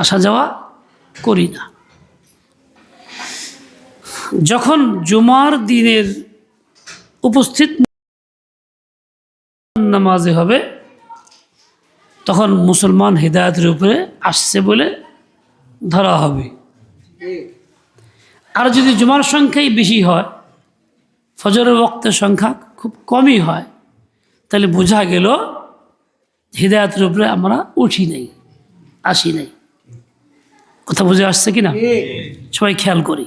আসা যাওয়া করি না। যখন জুমার দিনের উপস্থিত নামাজে হবে তখন মুসলমান হিদায়াতের উপরে আসছে বলে ধরা হবে। আর যদি জুমার সংখ্যাই বেশি হয়, ফজরের ওয়াক্তের সংখ্যা খুব কমই হয়, তাহলে বোঝা গেল হিদায়াতের উপরে আমরা উঠি নাই, আসি নাই। কথা বুঝে আসছে কিনা? সবাই খেয়াল করি।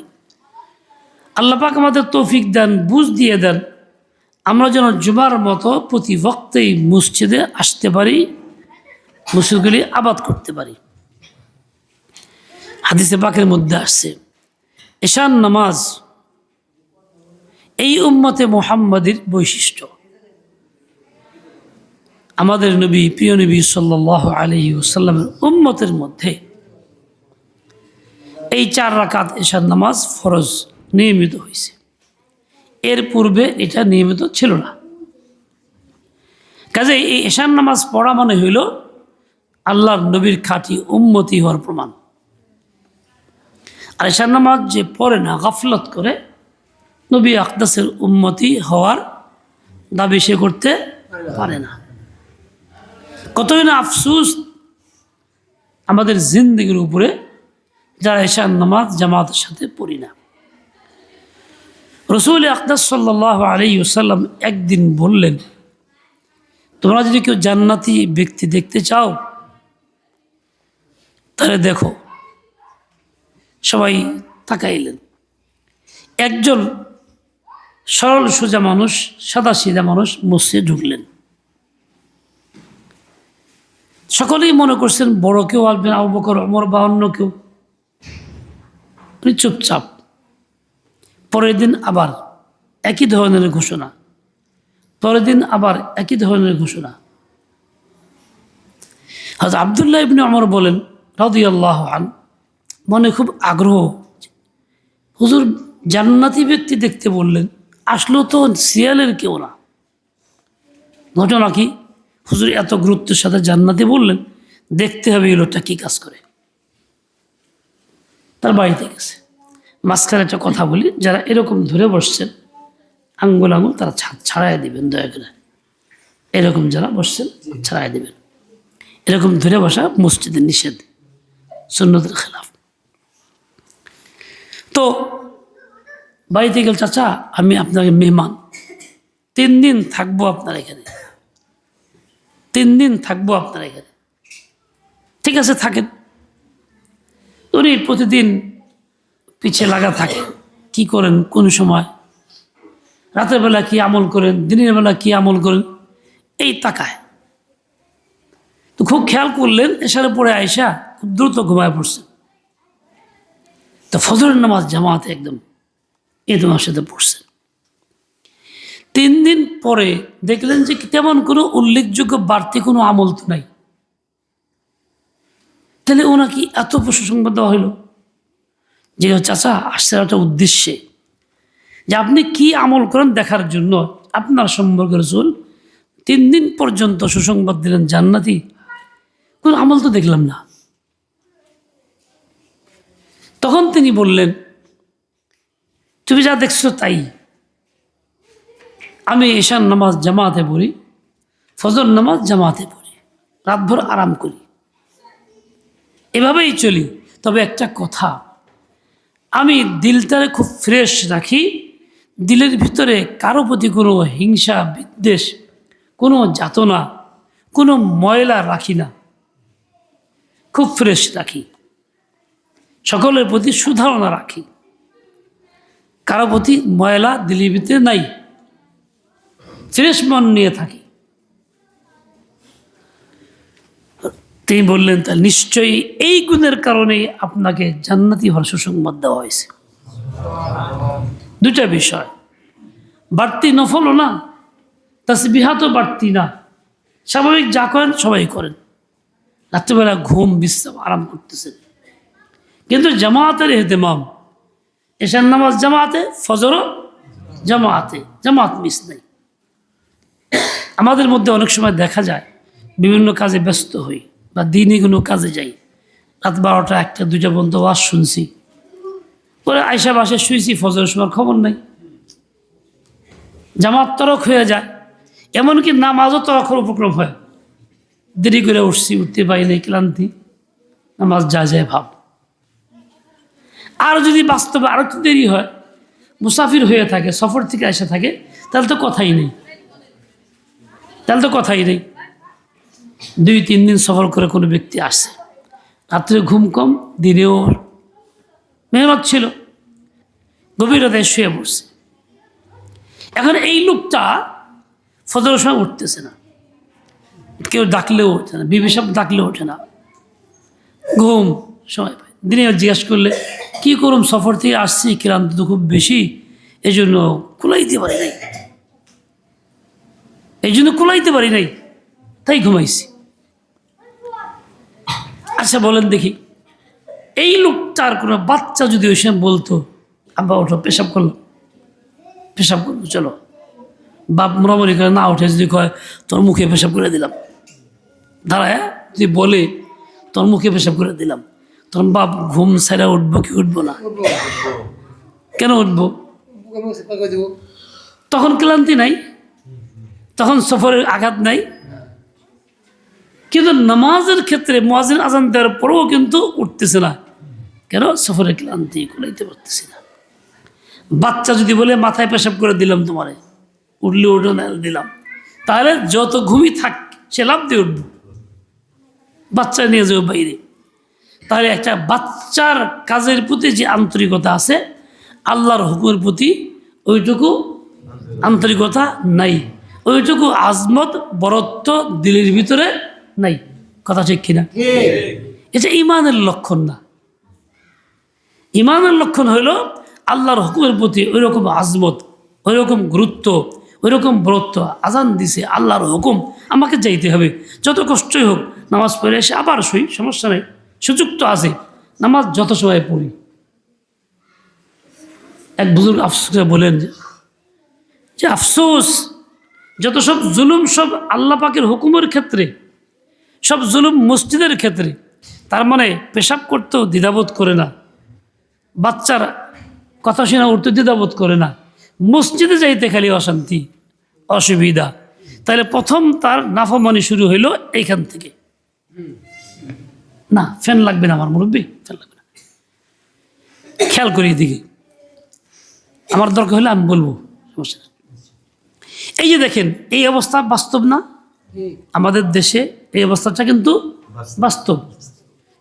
আল্লাহ পাক আমাদের তৌফিক দেন, বুঝ দিয়ে দেন, আমরা যেন জুমার মতো প্রতি ওয়াক্তেই মসজিদে আসতে পারি, মসজিদগুলি আবাদ করতে পারি। হাদিসে পাকের মধ্যে আসছে এশার নামাজ এই উম্মতে মুহাম্মাদের বৈশিষ্ট্য। আমাদের নবী, প্রিয় নবী সাল্লাল্লাহু আলাইহি ওয়াসাল্লামের উম্মতের মধ্যে এই 4 রাকাত এশার নামাজ ফরজ নিয়মিত হয়েছে। এর পূর্বে এটা নিয়মিত ছিল না। কাজে এই এশার নামাজ পড়া মানে হইল আল্লাহর নবীর খাঁটি উম্মতি হওয়ার প্রমাণ। আর এশার নামাজ যে পড়ে না, গাফলত করে, নবী আকদাসের উম্মতি হওয়ার দাবি সে করতে পারে না। কতই না আফসুস আমাদের জিন্দেগির উপরে যারা এশার নামাজ জামাতের সাথে পড়ি না। রাসূল আকদাস সাল্লাল্লাহু আলাইহি ওয়াসাল্লাম একদিন বললেন, তোমরা যদি কেউ জান্নাতি ব্যক্তি দেখতে চাও তাহলে দেখো। সবাই তাকাইলেন। একজন সরল সোজা মানুষ, সাদা সিধা মানুষ মসজিদে ঢুকলেন। সকলেই মনে করছেন বড় কেউ আসবেন, আবু বকর, ওমর বা অন্য কেউ। উনি চুপচাপ। পরের দিন আবার একই ধরনের ঘোষণা, পরের দিন আবার একই ধরনের ঘোষণা। হযরত আব্দুল্লাহ ইবনে ওমর বলেন রাদিয়াল্লাহু আনহু, মনে খুব আগ্রহ, হুজুর জান্নাতি ব্যক্তি দেখতে বললেন, আসলো তো সিয়ালের কেউ না। ঘটনা কি? হুজুর এত গুরুত্বের সাথে জান্নাতি বললেন, দেখতে হবে এই লোকটা কী কাজ করে। তার বাড়িতে গেছে। মাঝখানে একটা কথা বলি, যারা এরকম ধরে বসছেন আঙ্গুল আঙ্গুল তারা ছাড়াই দিবেন দয়া করে। এরকম যারা বসছেন ছাড়াই দিবেন। এরকম ধরে বসা মসজিদের নিষেধ, সুন্নতের খেলাফ। তো বাড়িতে গেল, চাচা আমি আপনাকে মেহমান, 3 দিন থাকবো আপনার এখানে, 3 দিন থাকবো আপনার এখানে। ঠিক আছে থাকেন। উনি প্রতিদিন পিছে লাগা থাকে, কি করেন, কোন সময়, রাতের বেলা কি আমল করেন, দিনের বেলা কি আমল করেন, এই তাকায়। তো খুব খেয়াল করলেন এশারের পরে আয়েশা খুব দ্রুত ঘুমায় পড়ছে। তো ফজরের নামাজ জামাতে একদম তোমার সাথে পড়ছেন। 3 দিন পরে দেখলেন যে তেমন কোনো উল্লেখযোগ্য বাড়তি কোনো আমল তো নাই। তাহলে ওনাকে এত সুসংবাদ দেওয়া হইল যে চাচা আসছে একটা উদ্দেশ্যে, যে আপনি কি আমল করেন দেখার জন্য আপনার সম্পর্কে রাসূল 3 দিন পর্যন্ত সুসংবাদ দিলেন জান্নাতি, কোন আমল তো দেখলাম না। তখন তিনি বললেন, তুমি যা দেখছো তাই, আমি এশার নামাজ জামাতে পড়ি, ফজর নামাজ জামাতে পড়ি, রাতভর আরাম করি, এভাবেই চলি। তবে একটা কথা, আমি দিলটারে খুব ফ্রেশ রাখি, দিলের ভিতরে কারো প্রতি কোনো হিংসা বিদ্বেষ, কোনো যাতনা, কোনো ময়লা রাখি না, খুব ফ্রেশ রাখি, সকলের প্রতি সুধারণা রাখি, কারো প্রতি ময়লা দিলের ভিতরে নাই, ফ্রেশ মন নিয়ে থাকি। তিনি বললেন, তা নিশ্চয়ই এই গুণের কারণেই আপনাকে জান্নাতি হওয়ার সুসংবাদ দেওয়া হয়েছে। 2টা বিষয়, বাড়তি নফলও না, তাসবিহাতও বাড়তি না, স্বাভাবিক যা করেন সবাই করেন, রাত্রিবেলা ঘুম বিশ্রাম আরাম করতেছেন। কিন্তু জামাতের ইহতিমাম, এশার নামাজ জামাতে, ফজরও জামাতে, জামাত মিস নেই। আমাদের মধ্যে অনেক সময় দেখা যায় বিভিন্ন কাজে ব্যস্ত হই বা দিনই কোনো কাজে যাই, রাত 12টা 1টা 2টা পর্যন্ত ওয়াজ শুনছি, পরে আয়সা বাসে শুয়েছি, ফজরের সময় খবর নাই, জামাত তরক হয়ে যায়, এমনকি নামাজও তরকের উপক্রম হয়, দেরি করে উঠছি, উঠতে পারি নাই, ক্লান্তি, নামাজ যায় ভাব। আর যদি বাস্তবে আরো একটু দেরি হয়, মুসাফির হয়ে থাকে, সফর থেকে এসে থাকে, তাহলে তো কথাই নেই, 2-3 দিন সফর করে কোনো ব্যক্তি আসছে, রাত্রে ঘুম কম, দিনেও মেহনত ছিল, গভীর রাতে শুয়ে পড়ছে। এখন এই লোকটা ফজরের সময় উঠতেছে না, কেউ ডাকলেও ওঠে না, বিবি সাহেব ডাকলেও ওঠে না, ঘুম সময় পায়। দিনে জিজ্ঞাসা করলে কি করুম, সফর থেকে আসছি, ক্লান্ত তো খুব বেশি, এই জন্য কুলাইতে পারি নাই, তাই ঘুমাইছি। আচ্ছা বলেন দেখি, এই লোকটার কোনো বাচ্চা যদি ওই সময় বলতো, আব্বা ওঠো, পেশাব করলো, চলো, বাপ মোরামরি করে না ওঠে যদি কয় তোর মুখে পেশাব করে দিলাম, দাঁড়ায় যদি বলে তোর মুখে পেশাব করে দিলাম, তখন বাপ ঘুম ছেড়ে উঠবো কি উঠবো না? কেন উঠবো? তখন ক্লান্তি নাই, তখন সফরের আঘাত নাই। কিন্তু নামাজের ক্ষেত্রে মুয়াজ্জিন আজান দেওয়ার পরেও কিন্তু উঠতেছে না, কেন? সফরের ক্লান্তি, কুলাইতে পারতেছি না। বাচ্চা যদি বলে মাথায় পেশাব করে দিলাম, তোমারে উঠলে উঠে দিলাম, তাহলে যত ঘুমি থাক সে লাভ দিয়ে উঠবো, বাচ্চা নিয়ে যাবো বাইরে। তাহলে একটা বাচ্চার কাজের প্রতি যে আন্তরিকতা আছে, আল্লাহর হুকুমের প্রতি ওইটুকু আন্তরিকতা নাই, ওইটুকু আজমত বরত্ব দিলের ভিতরে নাই। কথা ঠিক কিনা? এটা ইমানের লক্ষণ না। ইমানের লক্ষণ হইল আল্লাহর হুকুমের প্রতি ওই রকম আজমত, ওই রকম গুরুত্ব, ওই রকম বরত্ব। আজান দিছে, আল্লাহর হুকুম, আমাকে যাইতে হবে, যত কষ্টই হোক। নামাজ পড়ে এসে আবার শুই, সমস্যা নেই, সুযোগ তো আছে, নামাজ যত সময় পড়ি। এক বুজুর্গ আফসোস করে বলেন যে আফসোস, যত সব জুলুম সব আল্লাহ পাকের হুকুমের ক্ষেত্রে, সব জুলুম মসজিদের ক্ষেত্রে। তার মানে পেশাব করতেও দ্বিধাবোধ করে না, বাচ্চার কথা শোনা উঠতে দ্বিধাবোধ করে না, মসজিদে যাইতে খালি অশান্তি অসুবিধা। তাহলে প্রথম তার নাফরমানি শুরু হইল এইখান থেকে। না, ফ্যান লাগবে না আমার মুরব্বী, ফ্যান লাগবে না, খেয়াল করি এদিকে, আমার দরকার হলে আমি বলবো, সমস্যা। এই যে দেখেন, এই অবস্থা বাস্তব না? আমাদের দেশে এই অবস্থাটা কিন্তু বাস্তব।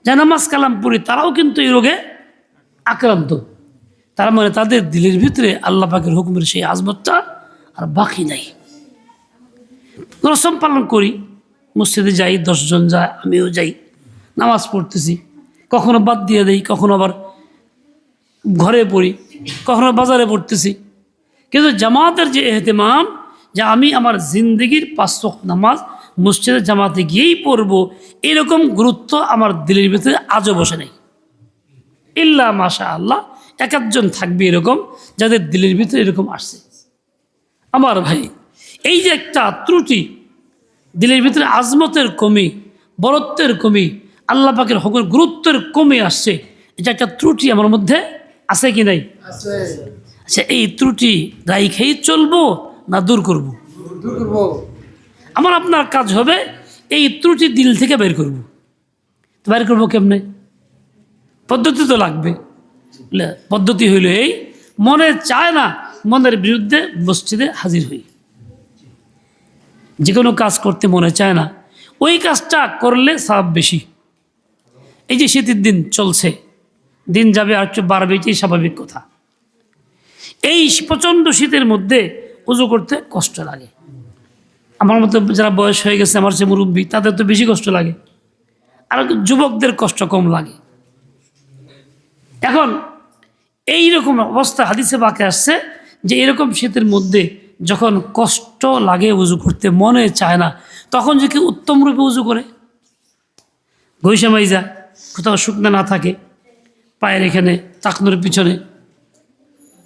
যারা নামাজ কালাম পড়ি তারাও কিন্তু এই রোগে আক্রান্ত। তার মানে তাদের দিলের ভিতরে আল্লাহ পাকের হুকুমের সেই আজমতটা আর বাকি নাই। রসম পালন করি, মসজিদে যাই, 10 জন যায়, আমিও যাই, নামাজ পড়তেছি, কখনো বাদ দিয়ে দেই, কখনো আবার ঘরে পড়ি, কখনো বাজারে পড়তেছি। কিন্তু জামাতের যে এহতেমাম, যে আমি আমার জিন্দগির 5 ওয়াক্ত নামাজ মসজিদে জামাতে গিয়েই পড়বো, এরকম গুরুত্ব আমার দিলের ভিতরে আজও বসে নেই। ইল্লা মাশা আল্লাহ, 1-1 থাকবে এরকম যাদের দিলের ভিতরে এরকম আসছে। আমার ভাই, এই যে একটা ত্রুটি, দিলের ভিতরে আজমতের কমি, বরত্বের কমি, আল্লাহ পাকের হুকুমের গুরুত্বের কমে আসছে, এটা একটা ত্রুটি আমার মধ্যে আছে কি নাই? আচ্ছা, এই ত্রুটি রাইখেই চলবো না দূর করব? আমার আপনার কাজ হবে এই ত্রুটি দিল থেকে বের করব। বের করবো কেমনে? পদ্ধতি তো লাগবে। পদ্ধতি হইল এই, মনে চায় না, মনের বিরুদ্ধে মসজিদে হাজির হই। যে কোনো কাজ করতে মনে চায় না, ওই কাজটা করলে সওয়াব বেশি। এই যে শীতের দিন চলছে, দিন যাবে আর একটু বাড়বে, এটাই স্বাভাবিক কথা। এই প্রচণ্ড শীতের মধ্যে উজু করতে কষ্ট লাগে। আমার মতো যারা বয়স হয়ে গেছে, আমার যে মুরব্বী, তাদের তো বেশি কষ্ট লাগে, আর যুবকদের কষ্ট কম লাগে। এখন এই রকম অবস্থা হাদিসে পাকে আসছে যে এরকম শীতের মধ্যে যখন কষ্ট লাগে, উজু করতে মনে চায় না, তখন যে কি উত্তম রূপে উজু করে, ঘইষা মাইজা, কোথাও শুকনা না থাকে, পায়ের এখানে টাকনোর পিছনে,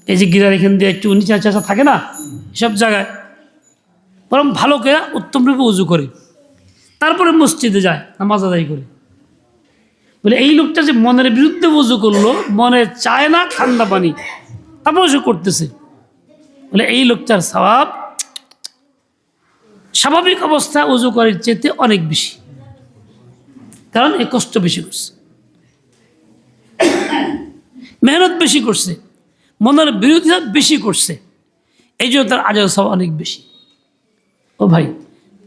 এই যে গিরার এখান দিয়ে একটু নিচা চাচা থাকে না, সব জায়গায় বরং ভালো করে উত্তম রূপে উজু করে, তারপরে মসজিদে যায়, নামাজ আদায় করে। বলে এই লোকটা যে মনের বিরুদ্ধে ওযু করলো, মনে চায় না ঠান্ডা পানি, তারপর সে করতেছে, বলে এই লোকটার সওয়াব স্বাভাবিক অবস্থা ওযু করার চেয়ে অনেক বেশি, কারণ এই কষ্ট বেশি করছে, মেহনত বেশি করছে, মনের বিরোধিতা বেশি করছে, এই জন্য তার আজর সওয়াব অনেক বেশি। ও ভাই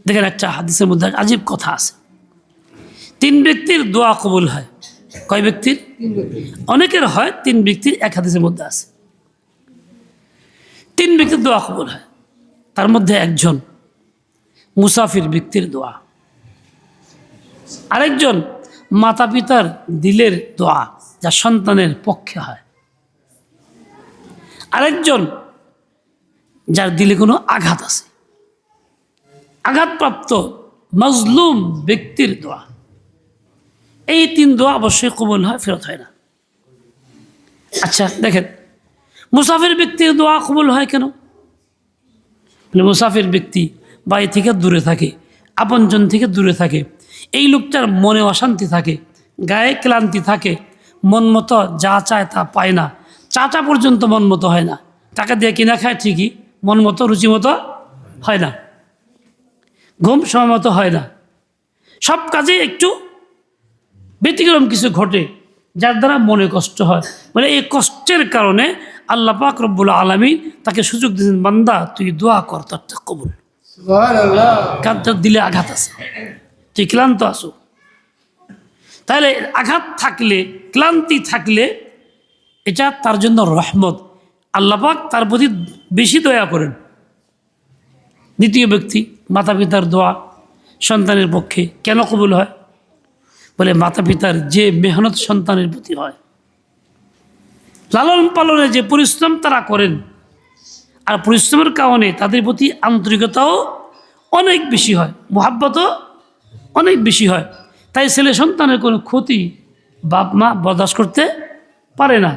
দেখেন, একটা হাদিসের মধ্যে আজীব কথা আছে, 3 ব্যক্তির দোয়া কবুল হয়। কয় ব্যক্তির? অনেকের হয়, 3 ব্যক্তির এক হাদিসের মধ্যে আছে 3 ব্যক্তির দোয়া কবুল হয়। তার মধ্যে একজন মুসাফির ব্যক্তির দোয়া, আরেকজন মাতা পিতার দিলের দোয়া যা সন্তানের পক্ষে হয়, আরেকজন যার দিলে কোনো আঘাত আছে, আঘাতপ্রাপ্ত মজলুম ব্যক্তির দোয়া। এই 3 দোয়া অবশ্যই কবুল হয়, ফেরত হয় না। আচ্ছা দেখেন, মুসাফির ব্যক্তির দোয়া কবুল হয় কেন? মুসাফির ব্যক্তি বাড়ি থেকে দূরে থাকে, আপনজন থেকে দূরে থাকে, এই লোকটার মনে অশান্তি থাকে, গায়ে ক্লান্তি থাকে, মন মতো যা চায় তা পায় না, চাটা পর্যন্ত মন মতো হয় না, টাকা দিয়ে কিনা খায় ঠিকই, মন মতো রুচি মতো হয় না, ঘুম সময় মতো হয় না, সব কাজে একটু ব্যতিক্রম কিছু ঘটে, যার দ্বারা মনে কষ্ট হয়। মানে এই কষ্টের কারণে আল্লাহ পাক রব্বুল আলামিন তাকে সুযোগ দিয়েছেন, বান্দা তুই দোয়া কর, তোরটা কবুল। কার তোর দিলে আঘাত আছে, তুই ক্লান্ত আসো, তাহলে আঘাত থাকলে, ক্লান্তি থাকলে এটা তার জন্য রহমত, আল্লাহ পাক তার প্রতি বেশি দয়া করেন। দ্বিতীয় ব্যক্তি মাতা পিতার দোয়া সন্তানের পক্ষে কেন কবুল হয়? বলে মাতা পিতার যে মেহনত সন্তানের প্রতি হয়, লালন পালনে যে পরিশ্রম তারা করেন, আর পরিশ্রমের কারণে তাদের প্রতি আন্তরিকতাও অনেক বেশি হয়, মুহাব্বতও অনেক বেশি হয়। তাই ছেলে সন্তানের কোনো ক্ষতি বাপ মা বরদাস্ত করতে পারে না।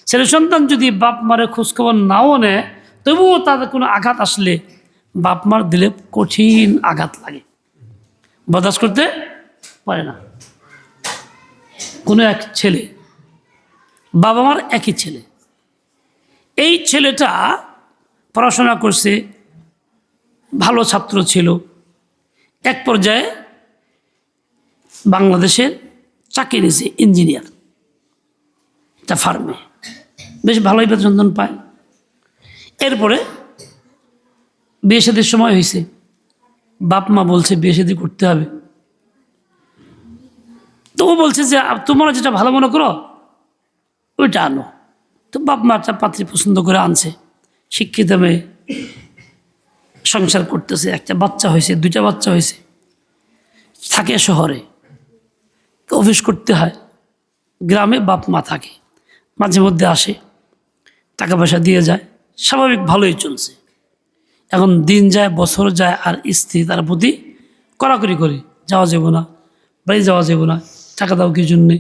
ছেলে সন্তান যদি বাপ মারে খোঁজখবর নাও নেয়, তবুও তাদের কোনো আঘাত আসলে বাপ মার দিলে কঠিন আঘাত লাগে, বরদাস্ত করতে পারে না। কোনো এক ছেলে, বাবা মার একই ছেলে, এই ছেলেটা পড়াশোনা করছে, ভালো ছাত্র ছিল, এক পর্যায়ে বাংলাদেশের চাকরি নিয়েছে ইঞ্জিনিয়ার, একটা ফার্মে বেশ ভালোই বেতন পায়। এরপরে বিয়ে শাদীর সময় হয়েছে, বাপ মা বলছে বিয়ে শাদী করতে হবে, তো ও বলছে যে তোমরা যেটা ভালো মনে করো ওইটা আনো। তো বাপ মা একটা পাত্রী পছন্দ করে আনছে, শিক্ষিত মেয়ে, সংসার করতেছে, একটা বাচ্চা হয়েছে, 2টা বাচ্চা হয়েছে, থাকে শহরে, অফিস করতে হয়, গ্রামে বাপ মা থাকে, মাঝে মধ্যে আসে, টাকা পয়সা দিয়ে যায়, স্বাভাবিক ভালোই চলছে। এখন দিন যায়, বছর যায়, আর স্ত্রী তার প্রতি কড়াকড়ি করে, যাওয়া যাবো না, বাড়ি যাওয়া যাবো না, টাকা দাও কি জন্যে,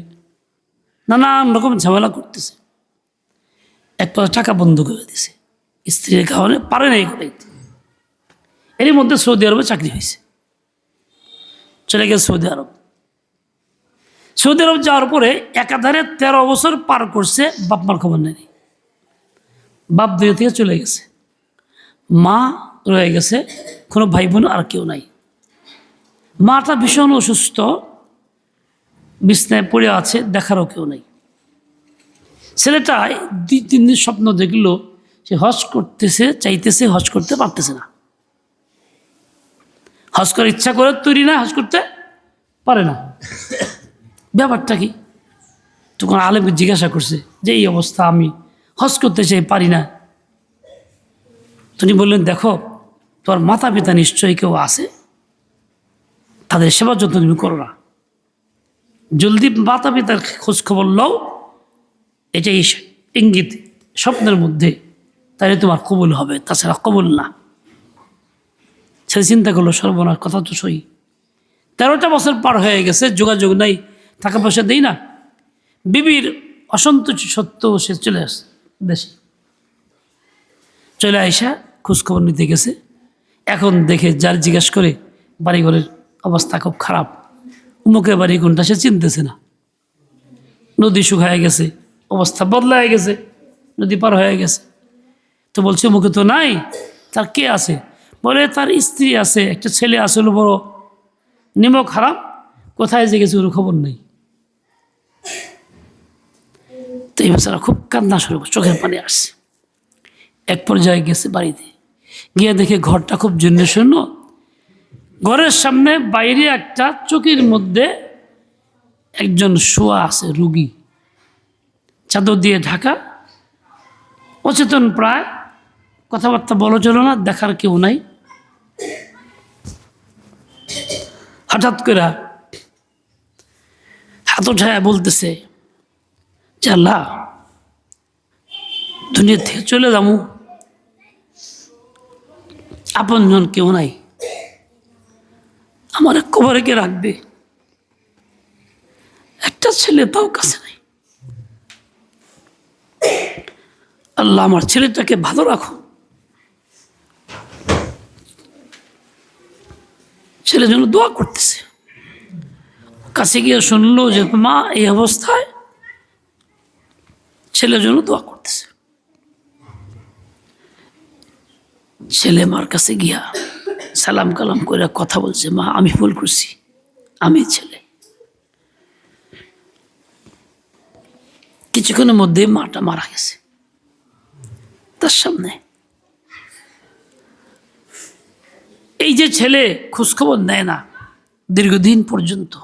নানান রকম ঝামেলা করতেছে। এক পর টাকা বন্ধ করে দিছে, স্ত্রীর কারণে পারে না এই করাইতে। এরই মধ্যে সৌদি আরবে চাকরি হয়েছে, চলে গেছে সৌদি আরব। সৌদি আরব যাওয়ার পরে একাধারে 13 বছর পার করছে, বাপ মার খবর নেই, বাপ দুনিয়া থেকে চলে গেছে, মা রয়ে গেছে, কোনো ভাই বোন আর কেউ নাই। মাটা ভীষণ অসুস্থ, বিছনায় পড়ে আছে, দেখারও কেউ নেই। ছেলেটা 2-3 দিন স্বপ্ন দেখলো সে হজ করতেছে, চাইতেছে, হজ করতে পারতেছে না, হজ করার ইচ্ছা করে তৈরি না, হজ করতে পারে না, ব্যাপারটা কি? তখন আলেমকে জিজ্ঞাসা করছে যে এই অবস্থা, আমি হজ করতে চাই, পারি না। তিনি বললেন, দেখো তোমার মাতা পিতা নিশ্চয়ই কেউ আছে, তাদের সেবা যত্ন তুমি করো না, জলদি মাতা পিতার খোঁজ খবর লও, এটাই ইঙ্গিত স্বপ্নের মধ্যে, তাহলে তোমার কবুল হবে, তাছাড়া কবুল না। সে চিন্তা করলো, সর্বনাশ, কথা তো সই, 13টা বছর পার হয়ে গেছে, যোগাযোগ নাই, টাকা পয়সা দেই না, বিবির অসন্তুষ্টি সত্ত্বেও সে চলে আসে দেশে। চলে আইসা খোঁজখবর নিতে গেছে, এখন দেখে যার জিজ্ঞেস করে বাড়িঘরের অবস্থা খুব খারাপ, উমুকের বাড়ি কোনটা সে চিনতেছে না, নদী শুকায় গেছে, অবস্থা বদলায় গেছে, নদী পার হয়ে গেছে। তো বলছে মুখে তো নাই, তার কে আছে? বলে তার স্ত্রী আছে, একটা ছেলে আছে হলো বড় নিমক হারাম, কোথায় যে গেছে ওর খবর নেই। তো এই বেচারা খুব কান্না শুরু করে, চোখের পানি আসছে। এক পর্যায়ে গেছে বাড়িতে, গিয়ে দেখে ঘরটা খুব জীর্ণ শীর্ণ। ঘরের সামনে বাইরে একটা চৌকির মধ্যে একজন শোয়া আছে, রুগী, চাদর দিয়ে ঢাকা, অচেতন প্রায়, কথাবার্তা বলা চলো না, দেখার কেউ নাই। হঠাৎ করে হাত উঠায় বলতেছে যে আল্লাহ, দুনিয়া থেকে চলে যাবো, আপনজন কেউ নাই, আমার কবরে কে রাখবে? একটা ছেলে তাও কাছে নাই। আল্লাহ আমার ছেলেটাকে ভালো রাখো। ছেলের জন্য দোয়া করতেছে। কাছে গিয়ে শুনলো যে মা এই অবস্থায়, ছেলের জন্য দোয়া করতেছে। ছেলে মার কাছে গিয়া সালাম কালাম করে কথা বলছে, মা আমি ভুল করছি, আমি ছেলে। কিছুক্ষণের মধ্যে মাটা মারা গেছে তার সামনে। এই যে ছেলে খোঁজখবর নেয় না দীর্ঘদিন পর্যন্ত,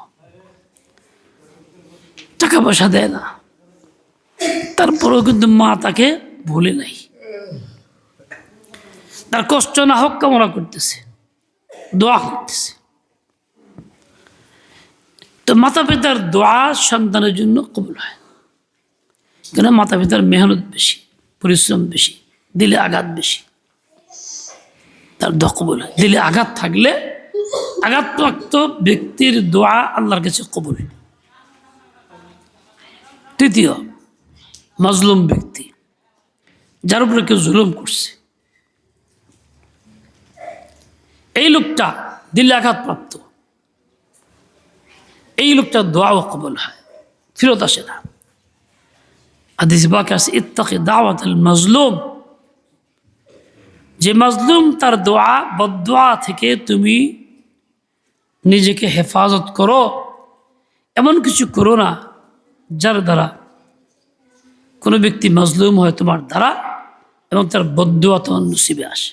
টাকা পয়সা দেয় না, তারপরেও কিন্তু মা তাকে ভুলে নাই। তার কষ্ট না হোক কামনা করতেছে, দোয়া করতেছে। তো মাতা পিতার দোয়া সন্তানের জন্য কবুল হয়, কেন মাতা পিতার মেহনত বেশি, পরিশ্রম বেশি, দিলে আঘাত বেশি, তার দোয়া কবুল হয়। দিলে আঘাত থাকলে আঘাতপ্রাপ্ত ব্যক্তির দোয়া আল্লাহর কাছে কবুল। তৃতীয়, মজলুম ব্যক্তি, যার উপরে কেউ জুলুম করছে, এই লোকটা দিলে আঘাতপ্রাপ্ত, এই লোকটার দোয়াও কবুল হয়, ফেরত আসে না। হাদিস বাকে আছে ইত্তাকি দাওয়াতুল মাজলুম, যে মাজলুম তার দোয়া বদদোয়া থেকে তুমি নিজেকে হেফাজত করো। এমন কিছু করো না যার দ্বারা কোনো ব্যক্তি মাজলুম হয় তোমার দ্বারা এবং তার বদদোয়া তোমার নসিবে আসে।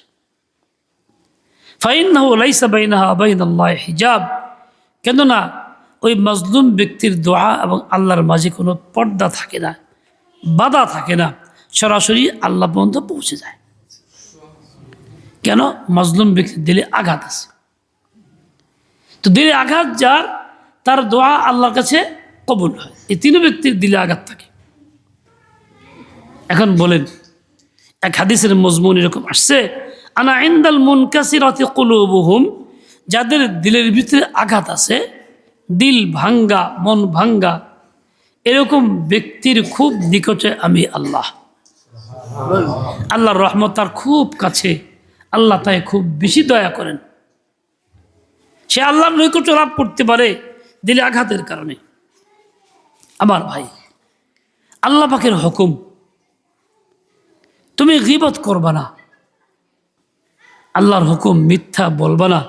ফাইন্নাহু লাইসা বাইনাহা ওয়া বাইনাল্লাহি হিজাব, কেননা ওই মাজলুম ব্যক্তির দোয়া এবং আল্লাহর মাঝে কোনো পর্দা থাকে না, বাধা থাকে না, সরাসরি আল্লাহ পর্যন্ত পৌঁছে যায়। কেন? মাজলুম ব্যক্তির দিলে আঘাত আছে। তো দিলে আঘাত যার, তার দোয়া আল্লাহর কাছে কবুল হয়। এই তিন ব্যক্তির দিলে আঘাত থাকে। এখন বলেন, এক হাদিসের মজমুন এরকম আসছে, আনা ইনদাল মুনকাসিরাতি কুলুবুহুম, যাদের দিলের ভিতরে আঘাত আছে, দিল ভাঙ্গা, মন ভাঙ্গা, এরকম ব্যক্তির খুব নিকটে আমি আল্লাহ। আল্লাহর রহমত তার খুব কাছে, আল্লাহ তাই খুব বেশি দয়া করেন। সে আল্লাহর নৈকট্য লাভ করতে পারে দিলে আঘাতের কারণে। আমার ভাই, আল্লাহ পাকের হুকুম, তুমি গীবত করবা না, আল্লাহর হুকুম মিথ্যা বলবা না,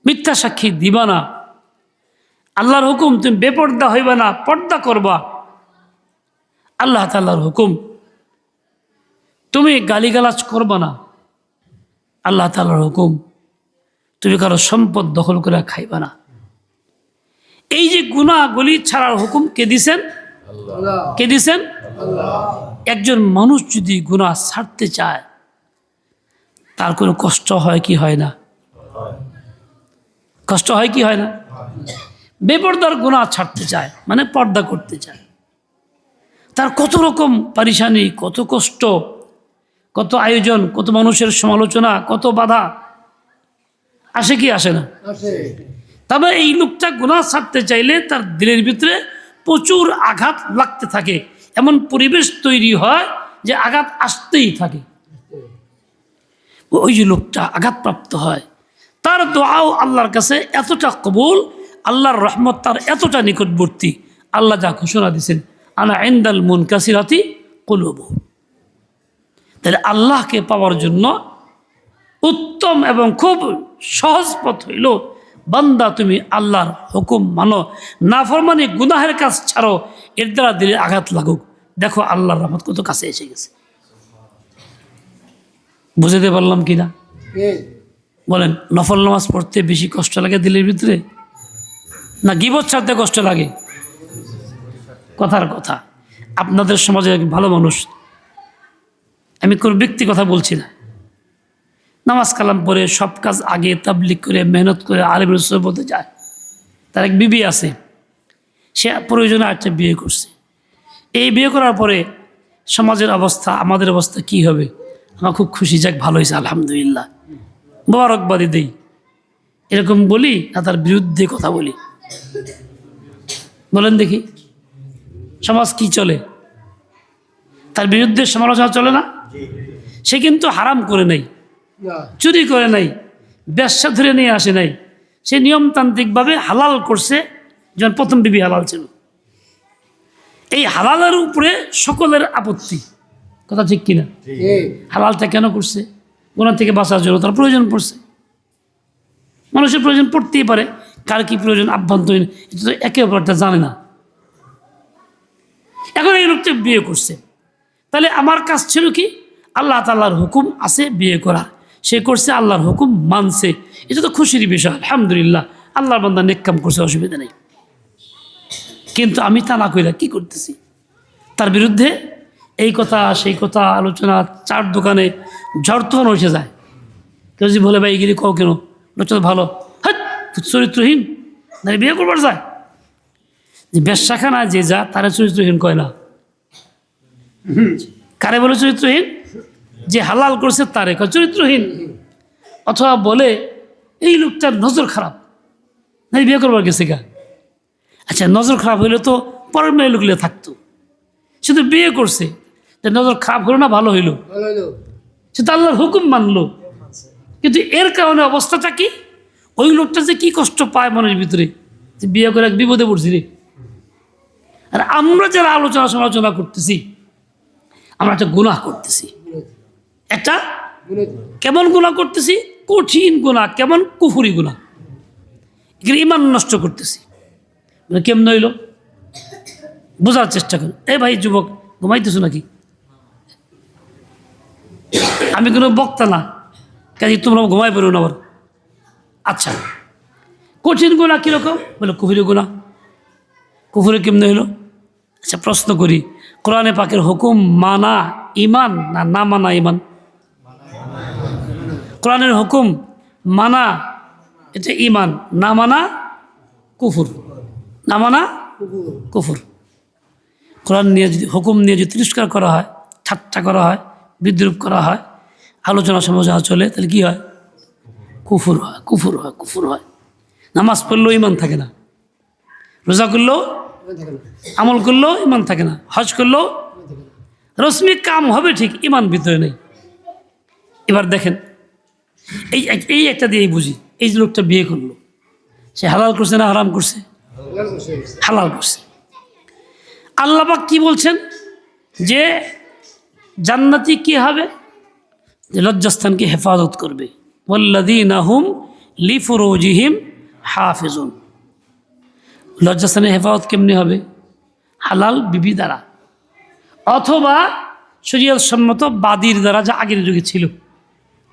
মিথ্যা সাক্ষী দিবা না, আল্লাহর হুকুম তুমি বেপর্দা হইবা না, পর্দা করবা। আল্লাহ তাআলার হুকুম তুমি গালিগালাজ করবা না, আল্লাহ তাআলার হুকুম তুমি কারো সম্পদ দখল করে খাইবা না। এই যে গুনাহগুলি ছাড়ার হুকুম কে দিছেন? কে দিছেন? একজন মানুষ যদি গুনাহ ছাড়তে চায়, তার কোনো কষ্ট হয় কি হয় না? কষ্ট হয় কি হয় না? বেপরদার গুনাহ ছাড়তে চায় মানে পর্দা করতে চায়, তার কত রকম পারিশানি, কত কষ্ট, কত আয়োজন, কত মানুষের সমালোচনা, কত বাধা আসে কি আসে না? তবে এই লোকটা গুনাহ ছাড়তে চাইলে তার দিলের ভিতরে প্রচুর আঘাত লাগতে থাকে, এমন পরিবেশ তৈরি হয় যে আঘাত আসতেই থাকে। ওই যে লোকটা আঘাতপ্রাপ্ত হয়, তার দোয়াও আল্লাহর কাছে এতটা কবুল, আল্লাহর রহমত তার এতটা নিকটবর্তী, আল্লাহ যা ঘোষণা দিয়েছেন, আনা ইনদাল মুনকাসিরাতি কুলুবুহুম। তাহলে আল্লাহকে পাওয়ার জন্য উত্তম এবং খুব সহজ পথ হইল, বান্দা তুমি আল্লাহর হুকুম মানো, নাফরমানি গুনাহের কাজ ছাড়ো, এর দ্বারা দিলে আঘাত লাগুক, দেখো আল্লাহর রহমত কত কাছে এসে গেছে। বুঝাতে পারলাম কিনা বলেন? নফল নামাজ পড়তে বেশি কষ্ট লাগে দিলের ভিতরে, না গীবত ছাড়তে কষ্ট লাগে? কথার কথা, আপনাদের সমাজে ভালো মানুষ, আমি কোন ব্যক্তি কথা বলছি না, নামাজ কালাম পরে সব কাজ আগে তাবলিগ করে মেহনত করে আলেমের সোহবতে যায়, তার এক বিবি আছে, সে প্রয়োজনে একটা বিয়ে করছে। এই বিয়ে করার পরে সমাজের অবস্থা, আমাদের অবস্থা কি হবে? আমার খুব খুশি, যাক ভালো হয়েছে আলহামদুলিল্লাহ, মোবারকবাদী দেই, এরকম বলি না তার বিরুদ্ধে কথা বলি? বলেন দেখি, সমাজ কি চলে? তার বিরুদ্ধে সমালোচনা চলে না? সে কিন্তু হারাম করে নাই, চুরি করে নাই, ব্যবসা ধরে নিয়ে আসে নাই, সে নিয়মতান্ত্রিকভাবে হালাল করছে, যেমন প্রথম বিবি হালাল ছিল। এই হালালের উপরে সকলের আপত্তি, কথা ঠিক কিনা? হালালটা কেন করছে? গুনাহ থেকে বাঁচার জন্য, তার প্রয়োজন পড়ছে। মানুষের প্রয়োজন পড়তেই পারে, কার কি প্রয়োজন আভ্যন্তরীণ এটা তো একে অপরটা জানে না। এখন এই লোকটা বিয়ে করছে, তাহলে আমার কাজ ছিল কি? আল্লাহ তাআলার হুকুম আছে বিয়ে করার, সে করছে, আল্লাহর হুকুম মানছে, এটা তো খুশির বিষয়, আলহামদুলিল্লাহ, আল্লাহর বান্দা নেক কাম করছে, অসুবিধা নেই। কিন্তু আমি তা না কইরা কি করতেছি? তার বিরুদ্ধে এই কথা সেই কথা আলোচনা, চার দোকানে ঝড় তখন এসে যায়। কেউ যদি বলে ভাই এগিরি কও কেন, লোকটা ভালো, হ্যাঁ চরিত্রহীন, না বিয়ে করবার যায়। যে ব্যবসাখানা যে যা, তারা চরিত্রহীন কয় না। কারে বলে চরিত্রহীন? যে হালাল করছে তারে কয় চরিত্রহীন। অথবা বলে এই লোকটার নজর খারাপ, না বিয়ে করবার গেছে গা। আচ্ছা, নজর খারাপ হইলে তো পরের মেয়ে লোকলে থাকতো, শুধু বিয়ে করছে, নজর খারাপ হলো না ভালো হইলো? সে তো আল্লাহর হুকুম মানলো, কিন্তু এর কারণে অবস্থাটা কি? ওই লোকটা যে কি কষ্ট পায় মনের ভিতরে, যে বিয়ে করে এক বিপদে পড়ছি রে। আর আমরা যারা আলোচনা সমালোচনা করতেছি, আমরা একটা গুনাহ করতেছি। একটা কেমন গুনাহ করতেছি? কঠিন গুনাহ, কেমন? কুফরি গুনাহ, এখানে ইমান নষ্ট করতেছি। কেমন হইল বোঝার চেষ্টা করুন। এ ভাই যুবক, ঘুমাইতেছো নাকি? আমি কোনো বক্তা না, কাজে তোমরা ঘুমাই পড়ো না আবার। আচ্ছা, কঠিন গুনাহ কীরকম? বলে কুফরি গুনাহ। কুফরি কেমন হইল? আচ্ছা, প্রশ্ন করি, কোরআনে পাকের হুকুম মানা ইমান না না মানা ইমান? কোরআনের হুকুম মানা এটা ইমান, না মানা কুফর, না মানা কুফর। কোরআন নিয়ে যদি, হুকুম নিয়ে যদি তিরস্কার করা হয়, ঠাট্টা করা হয়, বিদ্রুপ করা হয়, আলোচনা সমালোচনা চলে, তাহলে কি হয়? কুফর হয়, কুফর হয়, কুফর হয়। নামাজ পড়লেও ইমান থাকে না, রোজা করলেও, আমল করলেও ইমান থাকে না, হজ করলেও রসমিক কাম হবে ঠিক, ইমান ভিতরে নেই। এবার দেখেন, এই একটা দিয়েই বুঝি, এই যে লোকটা বিয়ে করলো, সে হালাল করছে না হারাম করছে? হালাল করছে। আল্লাহ পাক কি বলছেন? যে জান্নাতি কি হবে? যে লজ্জাস্থানকে হেফাজত করবে, ওয়াল্লাযীনা হুম লিফুরুজিহিম হাফিজুন। লজ্জাস্থানের হেফাজত কেমনি হবে? হালাল বিবি দ্বারা, অথবা শরীয়ত সম্মত বাদীর দ্বারা, যা আগের যুগে ছিল,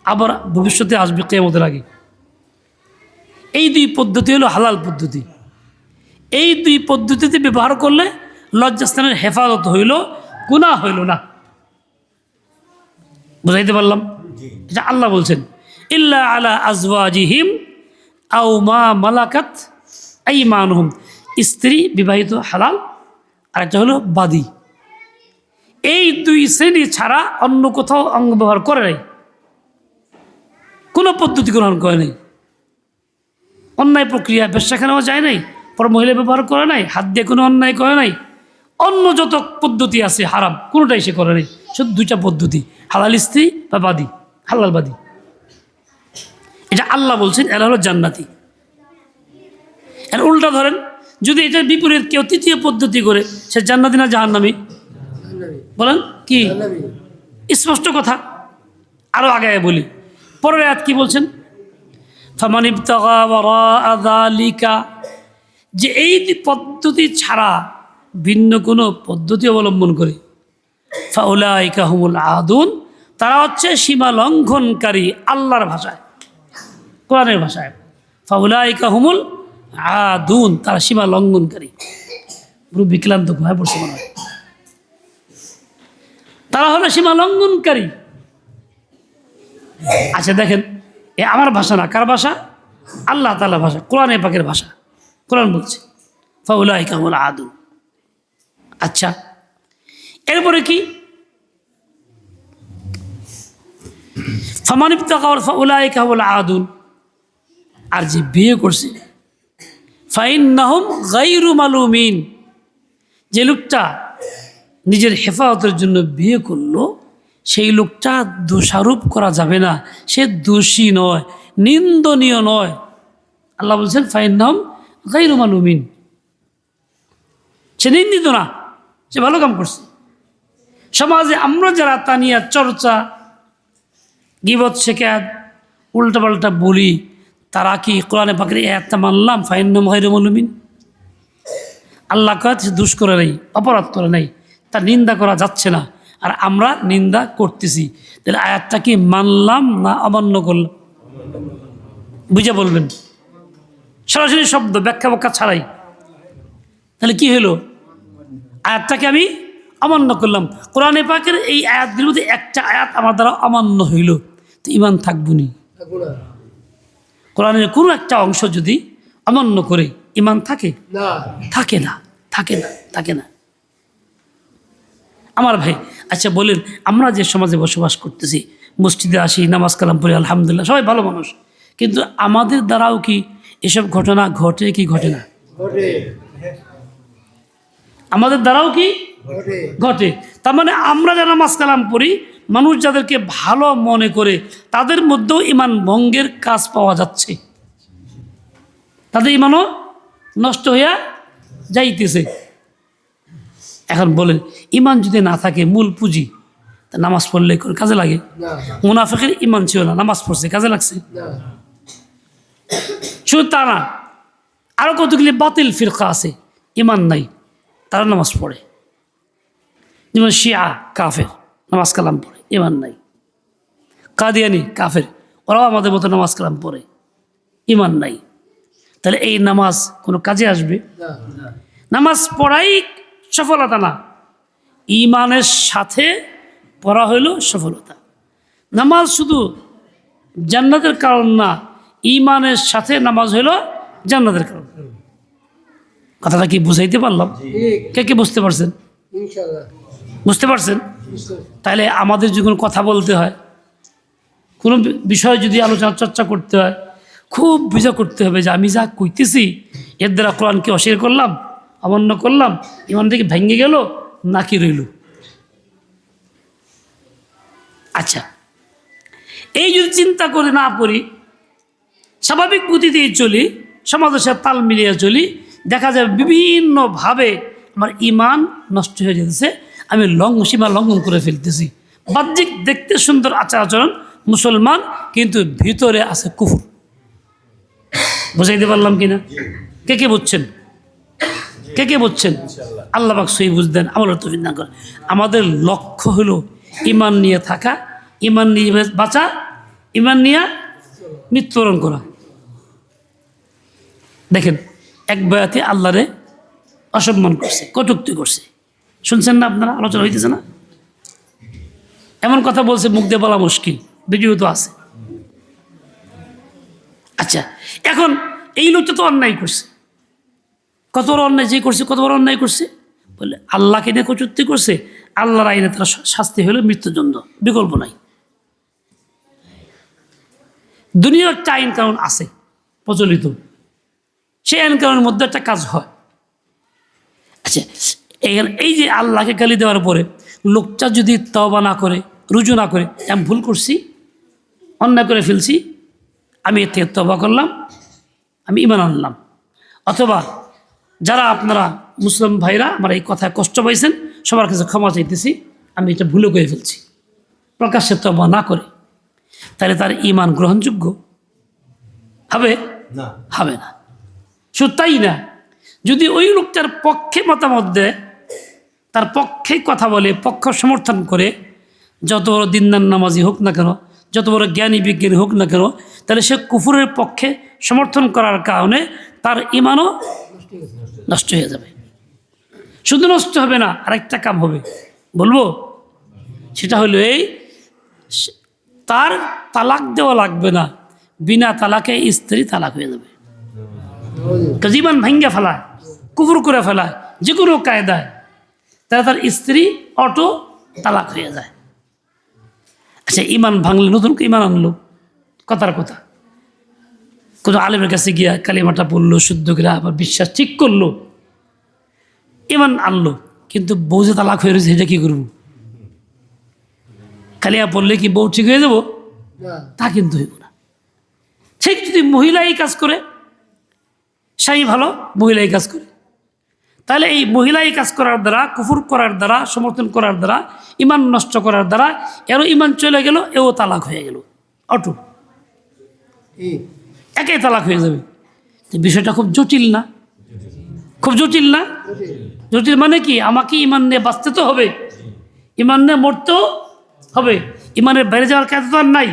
আবার ভবিষ্যতে আসবে কিয়ামতের আগে। এই দুই পদ্ধতি হলো হালাল পদ্ধতি। এই দুই পদ্ধতিতে ব্যবহার করলে লজ্জাস্থানের হেফাজত হইল, গুনাহ হইল না। বুঝাইতে পারলাম? এটা আল্লাহ বলছেন, ইল্লা আলা আজওয়াজিহিম আও মা মালাকাত আইমানুহুম। স্ত্রী, বিবাহিত হালাল, আরেকটা হলো বাদী। এই দুই শ্রেণী ছাড়া অন্য কোথাও অঙ্গ ব্যবহার করে নাই, কোনো পদ্ধতি গ্রহণ করে নাই। অন্যায় প্রক্রিয়া ব্যবসাখানেও যায় নাই, পর মহিলা ব্যবহার করে নাই, হাত দিয়ে কোনো অন্যায় করে নাই। অন্য যত পদ্ধতি আছে হারাম, কোনোটাই সে করে নাই। শুধু দুইটা পদ্ধতি, হালাল স্ত্রী বা বাদী, হালাল বাদী। এটা আল্লাহ বলছেন, এরা হলো জান্নাতি। এর উল্টা ধরেন, যদি এটার বিপরীত কেউ তৃতীয় পদ্ধতি করে, সে জান্নাতি না জাহান্নামী? বলেন কি? স্পষ্ট কথা। আরো আগে বলি, পরের আয়াত কি বলছেন? ফামান ইবতাগা ওয়ারাআ যালিকা, যে এই পদ্ধতি ছাড়া ভিন্ন কোনো পদ্ধতি অবলম্বন করে, ফাউলাইকা হুমুল আদুন, তারা হচ্ছে সীমা লঙ্ঘনকারী। আল্লাহর ভাষায়, কোরআনের ভাষায় ফাউলাইকা হুমুল আদুন, তারা সীমা লঙ্ঘনকারী। পুরো বিক্লান্ত ঘুমায় পড়ছে মনে হয়। তারা হলো সীমা লঙ্ঘনকারী। আচ্ছা দেখেন, এ আমার ভাষা না, কার ভাষা? আল্লাহ তাআলার ভাষা, কোরআনে পাকের ভাষা। কোরআন বলছে ফাউলাইকা হুমুল আদুন। আচ্ছা, এরপরে কি? ফামান ইবতাগা ফাউলাইকা হুমুল আদুন, আর যে বিয়ে করছে, ফাইন্নাহুম গায়রু মালুমিন, যে লোকটা নিজের হেফাজতের জন্য বিয়ে করলো, সেই লোকটা দোষারোপ করা যাবে না, সে দোষী নয়, নিন্দনীয় নয়। আল্লাহ বলছেন ফাইন্নাহুম গায়রু মালুমিন, সে নিন্দিত না, সে ভালো কাম করছে। সমাজে আমরা যারা তানিয়া চর্চা, গীবত, শিকায়াত, উল্টাপাল্টা বলি, তারা কি কোরআনে পাকের এই আয়াতটা মানলাম? ফাইন্নাহুম গায়রু মালুমিন। আল্লাহ কয় সে দোষ করে নাই, অপরাধ করে নাই, তার নিন্দা করা যাচ্ছে না, আর আমরা নিন্দা করতেছি। তাহলে আয়াতটা কি মানলাম না অমান্য করলাম? বুঝে বলবেন, সরাসরি শব্দ, ব্যাখ্যা ছাড়াই। তাহলে কি হলো? আয়াতটাকে আমি অমান্য করলাম। কোরআনে পাকের এই আয়াতগুলোর মধ্যে একটা আয়াত আমার দ্বারা অমান্য হইল, তো ইমান থাকবো নি? কোরআনের কোনো একটা অংশ যদি অমান্য করে ইমান থাকে? থাকে না, থাকে না, থাকে না। আমার ভাই, আচ্ছা বলেন, আমরা যে সমাজে বসবাস করতেছি, মসজিদে আসি, নামাজ কালাম পড়ি, আলহামদুলিল্লাহ, সবাই ভালো মানুষ, কিন্তু আমাদের দ্বারাও কি এসব ঘটনা ঘটে কি ঘটে না? আমাদের দ্বারাও কি ঘটে? তার মানে আমরা যারা নামাজ কালাম পড়ি, মানুষ যাদেরকে ভালো মনে করে, তাদের মধ্যেও ইমান ভঙ্গের কাজ পাওয়া যাচ্ছে, তাদের ইমানও নষ্ট হইয়া যাইতেছে। এখন বলেন, ইমান যদি না থাকে, মূল পুঁজি, তা নামাজ পড়লে কাজে লাগে? মুনাফিকের ইমান ছিল না, নামাজ পড়ছে, কাজে লাগছে? শুধু তা না, আরো কতগুলি বাতিল ফিরকা আছে, ইমান নাই, তারা নামাজ পড়ে। যেমন শিয়া, কাফের, নামাজ কালাম পড়ে, ইমান নাই। কাদিয়ানি, কাফের, ওরাও আমাদের মতো নামাজ কালাম পড়ে, ইমান নাই। তাহলে এই নামাজ কোনো কাজে আসবে? নামাজ পড়াই সফলতা না, ইমানের সাথে পড়া হইল সফলতা। নামাজ শুধু জান্নাতের কারণ না, ইমানের সাথে নামাজ হইল জান্নাতের কারণ। কথাটা কি বুঝাইতে পারলাম? কে কে বুঝতে পারছেন? বুঝতে পারছেন? তাহলে আমাদের যখন কথা বলতে হয়, কোনো বিষয় যদি আলোচনা চর্চা করতে হয়, খুব বুঝা করতে হবে যে আমি যা কইতেছি এর দ্বারা কোরআনকে অস্বীকার করলাম, অমান্য করলাম, ইমান থেকে ভেঙে গেল নাকি রইল। আচ্ছা, এই যদি চিন্তা করে না করি, স্বাভাবিক গতিতেই চলি, সমাজের সাথে তাল মিলিয়ে চলি, দেখা যায় বিভিন্নভাবে আমার ইমান নষ্ট হয়ে যেতেছে, আমি সীমা লঙ্ঘন করে ফেলতেছি। বাহ্যিক দেখতে সুন্দর আচার আচরণ, মুসলমান, কিন্তু ভিতরে আছে কুফর। বুঝাইতে পারলাম কিনা? কে কে বুঝছেন? কে কে বুঝছেন? আল্লাহ পাক সহি বুঝদেন, আমলের তৌফিক দান করেন। আমাদের লক্ষ্য হলো ইমান নিয়ে থাকা, ইমান নিয়ে বাঁচা, ইমান নিয়ে মৃত্যুবরণ করা। দেখেন, এক বয়াতে আল্লাহরে অসম্মান করছে, কটূক্তি করছে, শুনছেন না আপনারা? আলোচনা হইতেছে না? এমন কথা বলছে, মুখ দিয়ে বলা মুশকিল, ভিডিও তো আছে। আচ্ছা, এখন এই লোকটা তো অন্যায় করছে, কত বড় অন্যায় যে করছে, কত বড় অন্যায় করছে বলে আল্লাহকে নিয়ে কটূক্তি করছে। আল্লাহর আইনে তার শাস্তি হলো মৃত্যুদণ্ড, বিকল্প নাই। দুনিয়ার একটা আইন কানুন আছে প্রচলিত, সেই আইন কানুনের মধ্যে একটা কাজ হয়। আচ্ছা, এই যে আল্লাহকে গালি দেওয়ার পরে লোকটা যদি তওবা না করে, রুজু না করে, আমি ভুল করছি, অন্যায় করে ফেলছি, আমি এর থেকে তওবা করলাম, আমি ঈমান আনলাম, অথবা যারা আপনারা মুসলিম ভাইরা আমার এই কথায় কষ্ট পাইছেন সবার কাছে ক্ষমা চাইতেছি, আমি এটা ভুলে করে ফেলছি। প্রকাশ্যে তওবা না করে তাহলে তার ঈমান গ্রহণযোগ্য হবে না, হবে না। শুধু তাই না, যদি ওই লোকটার পক্ষে মতামত দেয়, তার পক্ষে কথা বলে, পক্ষ সমর্থন করে, যত বড় দিনদার নামাজি হোক না কেন, যত বড় জ্ঞানী বিজ্ঞানী হোক না কেন, তাহলে সে কুফরের পক্ষে সমর্থন করার কারণে তার ঈমানও নষ্ট হয়ে যাবে। শুধু নষ্ট হবে না, আরেকটা কাম হবে, বলবো? সেটা হলো এই, তার তালাক দেওয়া লাগবে না, বিনা তালাকে স্ত্রী তালাক হয়ে যাবে। জীবন ভাঙ্গে ফেলায়, কুফর করে ফেলায় যে কোনো কায়দায়, তাহলে তার স্ত্রী অটো তালাক হয়ে যায়। আচ্ছা, ইমান ভাঙলে নতুন ইমান আনলো, কথার কথা, কোনো আলেমের কাছে গিয়া কালিমাটা পড়লো, শুদ্ধ করে আবার বিশ্বাস ঠিক করলো, ইমান আনলো, কিন্তু বউ যে তালাক হয়ে রয়েছে এটা কী করবো? কালিয়া পড়লে কি বউ ঠিক হয়ে যাবো? তা কিন্তু হইব না। ঠিক যদি মহিলা এই কাজ করে, স্বামী ভালো, মহিলা এই কাজ করে, তাহলে এই মহিলা এই কাজ করার দ্বারা, কুফর করার দ্বারা, সমর্থন করার দ্বারা, ইমান নষ্ট করার দ্বারা এরও ইমান চলে গেল, এও তালাক হয়ে গেল, অটো একাই তালাক হয়ে যাবে। বিষয়টা খুব জটিল না? খুব জটিল না? জটিল মানে কি, আমাকে ইমান নিয়ে বাঁচতে তো হবে, ইমান নিয়ে মরতেও হবে, ইমানের বাইরে যাওয়ার কাজ তো আর নাই।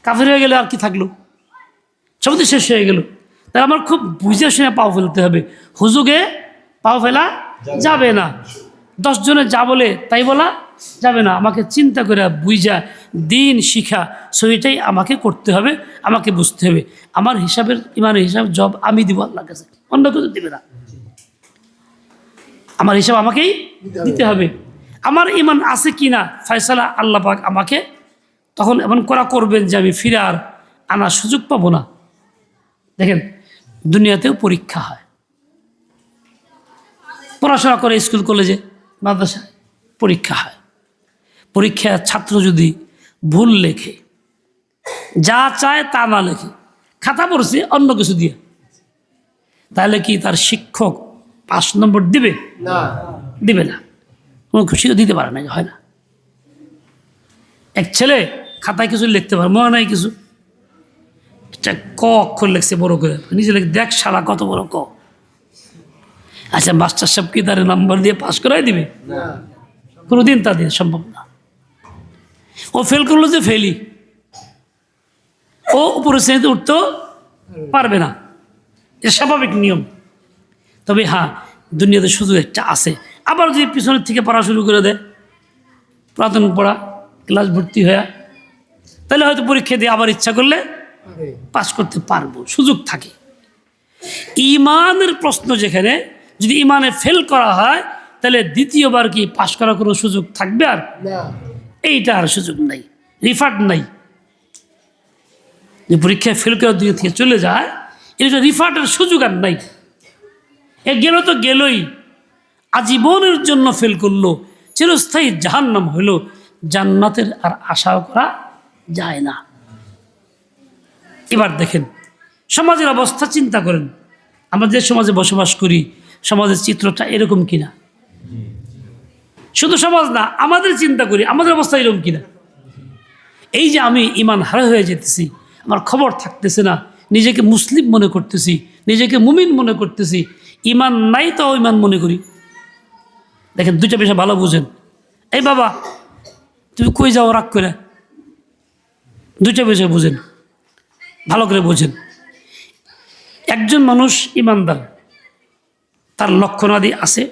কাফের হয়ে গেলে আর কি থাকলো? সব তো শেষ হয়ে গেল। তাই আমার খুব বুঝে শুনে পাও ফেলতে হবে, হুজুগে পাও ফেলা যাবে না, 10 জনে যা বলে তাই বলা যাবে না, আমাকে চিন্তা করে বুঝা দিন শিখা সেইটাই আমাকে করতে হবে, আমাকে বুঝতে হবে। আমার হিসাবের, ইমানের হিসাব জব আমি দিব আল্লাহর কাছে, অন্য কিছু দিবে না। আমার হিসাব আমাকেই দিতে হবে। আমার ইমান আছে কি না ফয়সালা আল্লাহ পাক আমাকে তখন এমন করা করবেন যে আমি ফিরে আর আনার সুযোগ পাবো না। দেখেন, দুনিয়াতেও পরীক্ষা হয়, পড়াশোনা করে স্কুল কলেজে মাদ্রাসায় পরীক্ষা হয়। পরীক্ষায় ছাত্র যদি ভুল লেখে, যা চায় তা না লেখে, খাতা পড়ছে অন্য কিছু দিয়ে, তাহলে কি তার শিক্ষক 5 নম্বর দিবে? দিবে না, কোনো খুশি দিতে পারে না, হয় না। এক ছেলে খাতায় কিছু লিখতে পারে, মনে নাই কিছু, ক অক্ষর লিখছে বড় করে, নিজে লিখে, দেখ শালা কত বড় ক। আচ্ছা, মাস্টার সাহেব কি তার নাম্বার দিয়ে পাস করাই দিবে? কোনোদিন তা দিয়ে সম্ভব না। ও ফেল করলো যে ফেলি, ও উপরে শ্রেণীতে উঠতেও পারবে না, এটা স্বাভাবিক নিয়ম। তবে হ্যাঁ, দুনিয়াতে শুধু একটা আছে, আবার যদি পিছনের থেকে পড়া শুরু করে দেয়, প্রাথমিক পড়া, ক্লাস ভর্তি হয়ে, তাহলে হয়তো পরীক্ষা দিয়ে আবার ইচ্ছা করলে পাস করতে পারবো, সুযোগ থাকে। ইমানের প্রশ্ন যেখানে, যদি ইমানে ফেল করা হয়, তাহলে দ্বিতীয়বার কি পাস করার কোনো সুযোগ থাকবে? আর এইটা আর সুযোগ নাই, রিফান্ড নাই। যে পরীক্ষায় ফেল করার দিকে থেকে চলে যায়, এটা রিফান্ডের সুযোগ আর নাই। এ গেল তো গেলই, আজীবনের জন্য ফেল করলো, চিরস্থায়ী জাহান্নাম হইল, জান্নাতের আর আশাও করা যায় না। এবার দেখেন সমাজের অবস্থা চিন্তা করেন, আমরা যে সমাজে বসবাস করি, সমাজের চিত্রটা এরকম কিনা? শুধু সমাজ না, আমাদের চিন্তা করি, আমাদের অবস্থা এরকম কিনা? এই যে আমি ইমান হারা হয়ে যেতেছি, আমার খবর থাকতেছে না, নিজেকে মুসলিম মনে করতেছি, নিজেকে মুমিন মনে করতেছি, ইমান নাই তো ইমান মনে করি। দেখেন, দুইটা বিষয় ভালো বুঝেন। এই বাবা, তুমি কই যাও রাগ করে? দুইটা বিষয় বুঝেন, ভালো করে বোঝেন। একজন মানুষ ইমানদার, তার লক্ষণাদি আছে,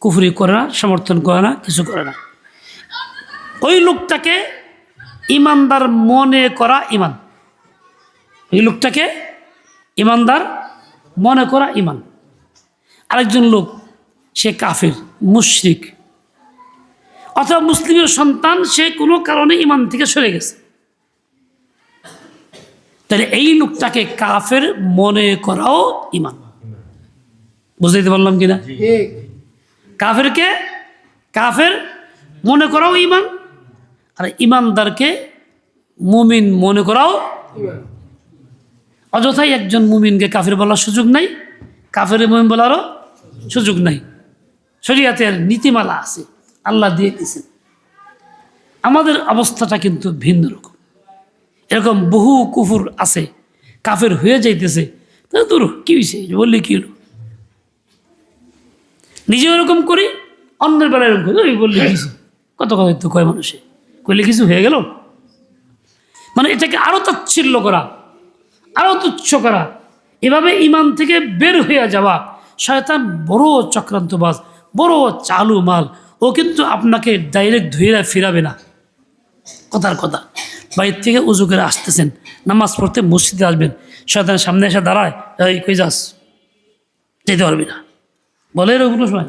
কুফরি করে না, সমর্থন করে না, কিছু করে না, ওই লোকটাকে ইমানদার মনে করা ইমান, ওই লোকটাকে ইমানদার মনে করা ইমান। আরেকজন লোক, সে কাফির, মুশরিক, অথবা মুসলিমের সন্তান, সে কোনো কারণে ইমান থেকে সরে গেছে, তাহলে এই লোকটাকে কাফের মনে করাও ইমান। বুঝতে পারলাম কিনা? কাফেরকে কাফের মনে করাও ইমান, আর ইমানদারকে মুমিন মনে করাও। অযথাই একজন মুমিনকে কাফের বলার সুযোগ নাই, কাফের মুমিন বলারও সুযোগ নাই। শরীয়তের নীতিমালা আছে, আল্লাহ দিয়ে দিয়েছেন। আমাদের অবস্থাটা কিন্তু ভিন্ন রকম। এরকম বহু কুফুর আছে, কাফের হয়ে যাইতেছে, দূর কি হয়েছে বললে কি হলো, নিজে এরকম করি, অন্যের বেলায় এরকম করি, ওই বললে কিছু কত কথা তো কয় মানুষে কইলে কিছু হয়ে গেল। মানে এটাকে আরো তাচ্ছিল্য করা, আরো তুচ্ছ করা, এভাবে ইমান থেকে বের হয়ে যাওয়া। শয়তান বড় চক্রান্তবাজ, বড় চালু মাল। ও কিন্তু আপনাকে ডাইরেক্ট ধুয়ে ফিরাবে না। কথার কথা, বাইর থেকে উজু করে আসতেছেন, নামাজ পড়তে মসজিদে আসবেন, শয়তানের সামনে এসে দাঁড়ায়, এই কই যাস, যেতে পারবি না বলে এরকম কোনো সময়?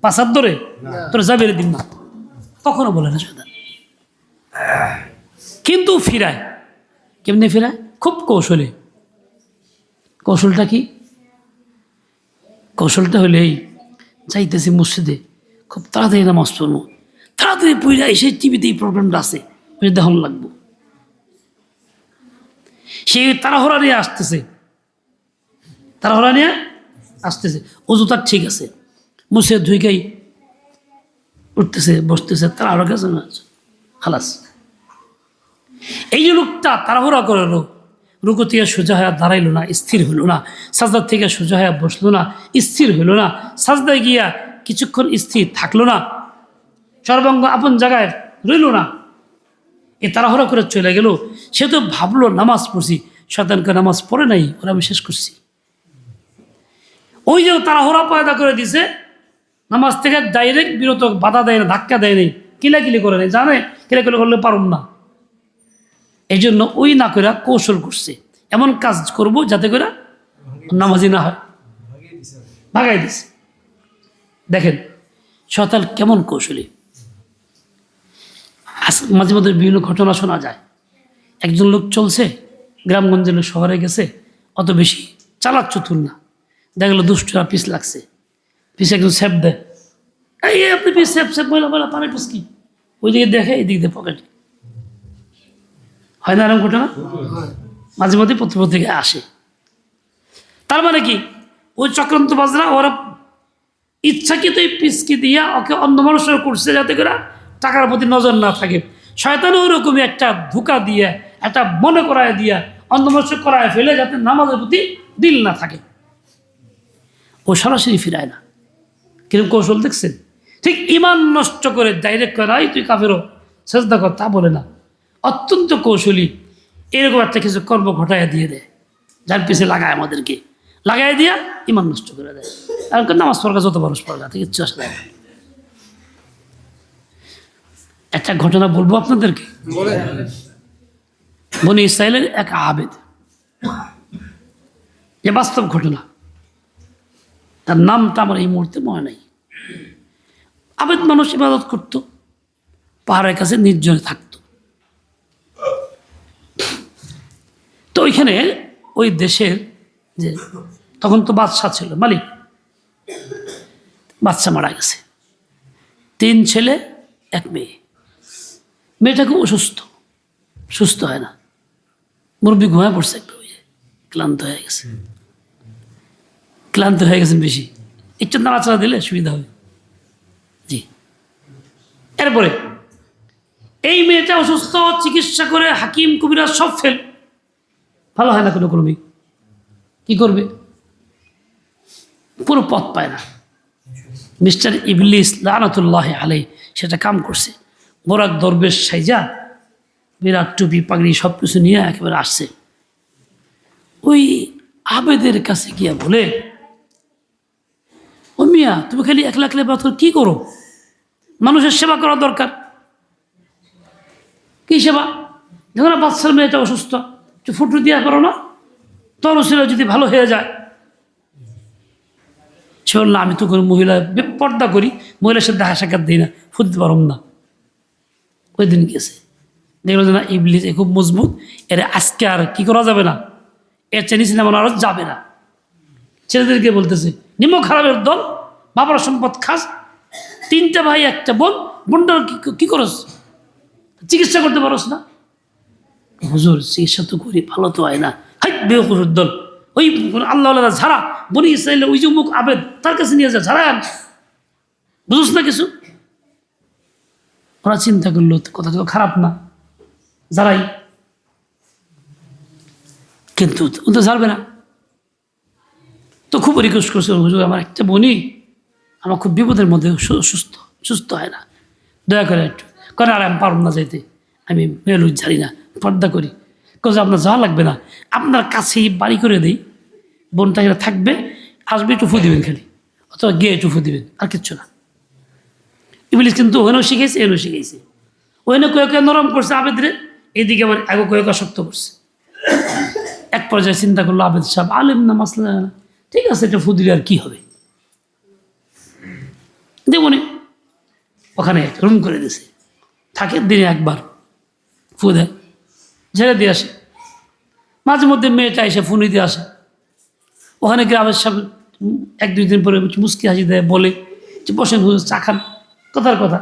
পাশার ধরে তোর যা বেড়ে দিন না, কখনো বলে না শয়তান। কিন্তু ফিরায় কেমনি ফিরায়? খুব কৌশলে। কৌশলটা কি? কৌশলটা হলে এই যাইতেছি মসজিদে, খুব তাড়াতাড়ি নামাজ পড়বো, তাড়াতাড়ি পড়া এসে টিভিতে এই প্রবলেমটা আছে, দেখন লাগবো। সে তাড়াহুড়া নিয়ে আসতেছে, তাড়াহুড়া নিয়ে আসতেছে, অজু তার ঠিক আছে, মুছে ধুইকাই উঠতেছে, বসতেছে, তাড়াহুড়া গেছে না, খালাস। এই যে লোকটা তাড়াহুড়া করলো, রুকু থেকে সোজা হয়ে দাঁড়াইলো না, স্থির হইল না, সাজদার থেকে সোজা হয়ে বসলো না, স্থির হইল না, সাজদায় গিয়া কিছুক্ষণ স্থির থাকলো না, সর্বাঙ্গ আপন জায়গায় রইল না, এ তাড়াহুড়া করে চলে গেল। সে তো ভাবলো নামাজ পড়ছি, শয়তানকে নামাজ পড়ে নাই, ওরা আমি শেষ করছি। ওই যে তাড়াহুড়া পয়দা করে দিছে, নামাজ থেকে ডাইরেক্ট বিরত, বাধা দেয় না, ধাক্কা দেয় নেই, কিলাকিলি করে নেই, জানে কিলাকিলি করলে পারুম না। এই জন্য ওই না করে কৌশল করছে, এমন কাজ করব যাতে করে নামাজি না হয়, ভাগাই দিছে। দেখেন শয়তান কেমন কৌশলী। মাঝে মধ্যে বিভিন্ন ঘটনা শোনা যায়, একজন লোক চলছে, গ্রামগঞ্জের লোক শহরে গেছে, অত বেশি চালাক চতুর না, দেখা গেলো দুষ্টরা পিস লাগছে, পিস একজন স্যাপ দেয়, এই আপনি পিস স্যাপ স্যাপ ময়লা ময়লা পানি পিস কি, ওই দিকে দেখে এদিক দিয়ে পকেটে। হয় না এরকম ঘটনা? মাঝে মধ্যে পত্রিকায় আসে। তার মানে কি, ওই চক্রান্তবাজরা ওরা ইচ্ছাকৃত এই পিসকি দিয়া ওকে অন্য মানুষের করছে যাতে করে টাকার প্রতি নজর না থাকে। শয়তানও ওরকমই একটা ধোঁকা দিয়ে, একটা মনে করায় দিয়া অন্য মানুষের করায় ফেলে যাতে নামাজের প্রতি দিল না থাকে। ও সরাসরি ফিরায় না। কিরকম কৌশল দেখছেন? ঠিক ইমান নষ্ট করে ডাইরেক্ট করাই তুই কাফেরও সেজদা কর তা বলে না, অত্যন্ত কৌশলী। এরকম একটা কিছু কর্ম ঘটায় দিয়ে দেয়, যার পিছিয়ে লাগায় আমাদেরকে, লাগাই দিয়া ইমান নষ্ট করে দেয়। আর নামাজ পড়া যত মানুষ পড়া থেকে ইচ্ছু আসে। একটা ঘটনা বলবো আপনাদেরকে। বনি ইসরাইলের এক আবেদ, এ বাস্তব ঘটনা, তার নামটা আমার এই মুহূর্তে মনে নাই। আবেদ মানুষ ইবাদত করত, পাহাড়ের কাছে নির্জনে থাকত। তো ওইখানে ওই দেশের যে তখন তো বাদশাহ ছিল, মালিক, বাদশাহ মারা গেছে, 3 ছেলে 1 মেয়ে। মেয়েটা খুব অসুস্থ, সুস্থ হয় না, মুরব্বী ঘুমায় পড়ছে একটা, ওই যে ক্লান্ত হয়ে গেছে, ক্লান্ত হয়ে গেছেন বেশি, একটু নাড়াচাড়া দিলে সুবিধা হবে। জি, এরপরে এই মেয়েটা অসুস্থ, চিকিৎসা করে হাকিম কবিরাজ সব ফেল, ভালো হয় না কোনো ক্রমিক, কি করবে? পুরো পথ পায় না। মিস্টার ইবলিস লানাতুল্লাহ আলাই সেটা কাম করছে, বোরাক দরবেশ সাইজা, বিরাট টুপি পাগড়ি সব কিছু নিয়ে একেবারে আসছে। ওই আবেদের কাছে গিয়া বলে, ও মিয়া তুমি খালি একলা একলা বাদ কি করো? মানুষের সেবা করা দরকার। কি সেবা? যখন বাচ্চার মেয়েটা অসুস্থ, একটু ফুটু দিয়া করো না, তোর ছিল যদি ভালো হয়ে যায়। সে বললো আমি তো কোনো মহিলা পর্দা করি, মহিলার সাথে দেখা সাক্ষাৎ দিই না, ফুটতে পারম না। ওই দিন গেছে, দেখলো যে না ইবলিস এ খুব মজবুত, এর আজকে আর কি করা যাবে না, এর চেনি সিনেমা আরও যাবে না। ছেলেদেরকে বলতেছে, নিমক খারাপের দল, বাবার সম্পদ খাস, 3টা ভাই 1টা বোন, বোনটার কি করস, চিকিৎসা করতে পারস না? হুজুর চিকিৎসা তো করি, ভালো তো হয় না। হাই বেকুফের দল, ওই আল্লাহ ঝাড়া বনি ইসরায়েলের ওই যে মুখ আবেদ তার কাছে নিয়ে যা ঝাড়ান, বুঝুস না কিছু। ওরা চিন্তা করলো কথা তো খারাপ না, যারাই, কিন্তু ও তো ছাড়বে না। তো খুব রিকোয়েস্ট করছে, হুজুর আমার একটা বনি আমার খুব বিপদের মধ্যে, সুস্থ হয় না, দয়া করে একটু করে। আর আমি পারব না যাইতে, আমি মেলুজ ঝাড়ি না, পর্দা করি। কাজে আপনার যাওয়া লাগবে না, আপনার কাছেই বাড়ি করে দিই, বোনটা এখানে থাকবে, আসবে একটু ফু দিবেন খালি, অথবা গিয়ে একটু ফু দিবেন, আর কিচ্ছু না। ইবলিস কিন্তু ওখানেও শিখেছে, এনেও শিখেছে। ওখানে কয়েক নরম করছে আবেদরে, এদিকে আবার আগে কয়েক শক্ত করছে। এক পর্যায়ে চিন্তা করলো আবেদ সাহেব আলেম না, মাসলা না, ঠিক আছে এটা ফু দিলে আর কি হবে, দেবনি। ওখানে রুম করে দিয়েছে, থাকে দিনে একবার ফু দেয়, ঝেড়ে দিয়ে আসে। মাঝে মধ্যে মেয়েটা এসে ফুনি দিয়ে আসে। ওখানে গ্রামের সব 1-2 দিন পরে মুস্কি হাসি দেয়, বলে যে বসেন হুজুর চা খান, কথার কথা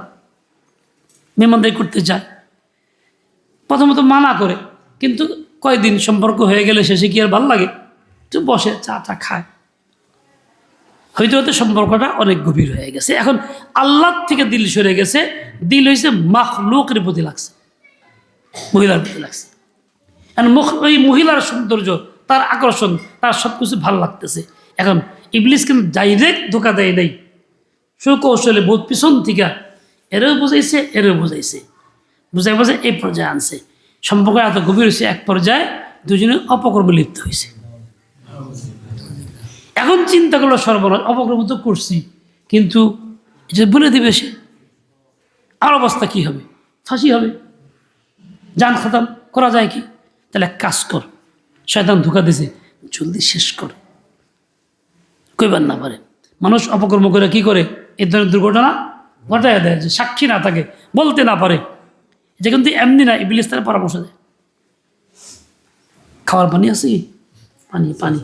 মেহমানদারি করতে যায়। প্রথমত মানা করে, কিন্তু কয়েকদিন সম্পর্ক হয়ে গেলে শেষে কি আর ভালো লাগে, তো বসে চা খায়। হইতে হতে সম্পর্কটা অনেক গভীর হয়ে গেছে। এখন আল্লাহ থেকে দিল সরে গেছে, দিল হয়েছে মাখলুকের প্রতি লাগছে, মহিলার প্রতি লাগছে। ওই মহিলার সৌন্দর্য, তার আকর্ষণ, তার সব কিছু ভালো লাগতেছে। এখন ইবলিস কিন্তু ডাইরেক্ট ধোকা দেয় নাই, সুকৌশলে বহুত পিছন থেকে এরও বুঝাইছে, এরও বুঝাইছে, বুঝাই বুঝে এই পর্যায়ে আনছে। সম্পর্ক এত গভীর হয়েছে, এক পর্যায়ে দুজনে অপকর্মে লিপ্ত হয়েছে। এখন চিন্তা করলো সর্বনাশ, অপকর্ম তো করছি, কিন্তু যে বলে দিবে সে, আর অবস্থা কি হবে, ফাঁসি হবে, জান খতম, করা যায় কি? তাহলে কাজ কর, শয়তান ধোকা দিছে, জলদি শেষ কর, কইবার না পারে। মানুষ অপকর্ম করে কি করে, এই ধরনের দুর্ঘটনা ঘটায় দেয়, যে সাক্ষী না থাকে, বলতে না পারে, যে কিন্তু এমনি না, ইবলিস তার পরামর্শ দেয়। খাওয়ার পানি আছে কি? পানি পানি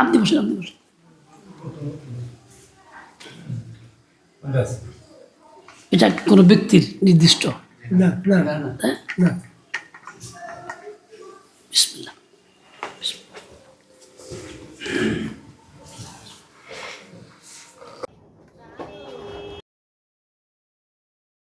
আপনি বসেন, আপনি বসেন। এটা কোনো ব্যক্তির নির্দিষ্ট না না হ্যাঁ? না